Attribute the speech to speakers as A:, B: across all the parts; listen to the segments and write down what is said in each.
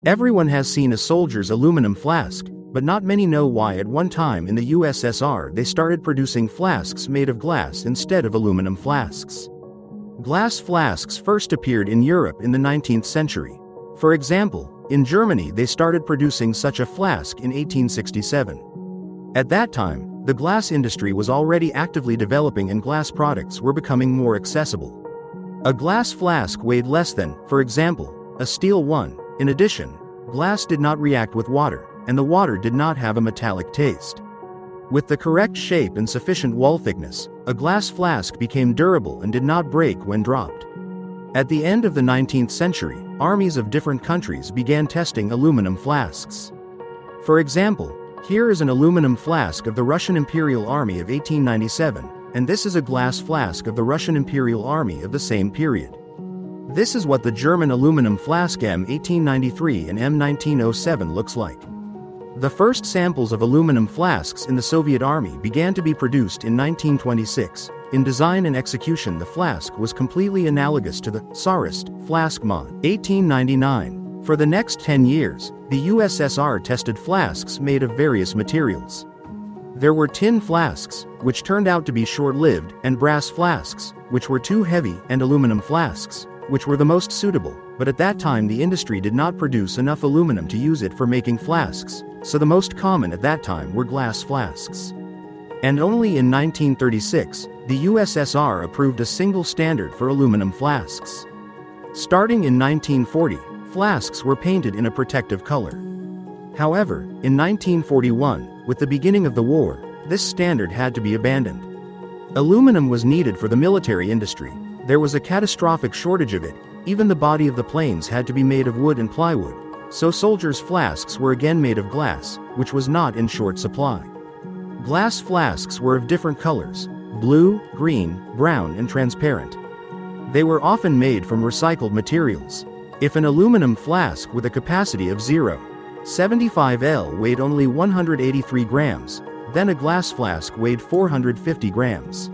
A: Everyone has seen a soldier's aluminum flask, but not many know why at one time in the USSR they started producing flasks made of glass instead of aluminum flasks. Glass flasks first appeared in Europe in the 19th century. For example, in Germany they started producing such a flask in 1867. At that time, the glass industry was already actively developing and glass products were becoming more accessible. A glass flask weighed less than, for example, a steel one. In addition, glass did not react with water, and the water did not have a metallic taste. With the correct shape and sufficient wall thickness, a glass flask became durable and did not break when dropped. At the end of the 19th century, armies of different countries began testing aluminum flasks. For example, here is an aluminum flask of the Russian Imperial Army of 1897, and this is a glass flask of the Russian Imperial Army of the same period. This is what the German aluminum flask M1893 and M1907 looks like. The first samples of aluminum flasks in the Soviet Army began to be produced in 1926. In design and execution, the flask was completely analogous to the Tsarist flask mod 1899. For the next 10 years, the USSR tested flasks made of various materials. There were tin flasks, which turned out to be short-lived, and brass flasks, which were too heavy, and aluminum flasks, which were the most suitable, but at that time the industry did not produce enough aluminum to use it for making flasks, so the most common at that time were glass flasks. And only in 1936, the USSR approved a single standard for aluminum flasks. Starting in 1940, flasks were painted in a protective color. However, in 1941, with the beginning of the war, this standard had to be abandoned. Aluminum was needed for the military industry. There was a catastrophic shortage of it. Even the body of the planes had to be made of wood and plywood, so soldiers' flasks were again made of glass, which was not in short supply. Glass flasks were of different colors: blue, green, brown, and transparent. They were often made from recycled materials. If an aluminum flask with a capacity of 0.75 L weighed only 183 grams, then a glass flask weighed 450 grams.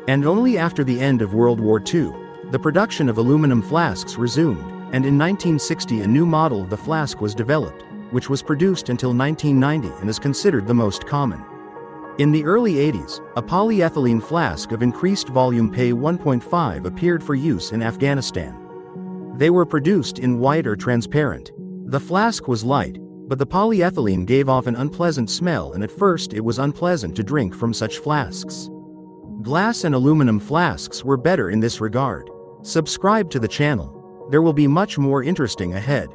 A: And only after the end of World War II, the production of aluminum flasks resumed, and in 1960 a new model of the flask was developed, which was produced until 1990 and is considered the most common. In the early 80s, a polyethylene flask of increased volume Pe 1.5 appeared for use in Afghanistan. They were produced in white or transparent. The flask was light, but the polyethylene gave off an unpleasant smell, and at first it was unpleasant to drink from such flasks. Glass and aluminum flasks were better in this regard. Subscribe to the channel. There will be much more interesting ahead.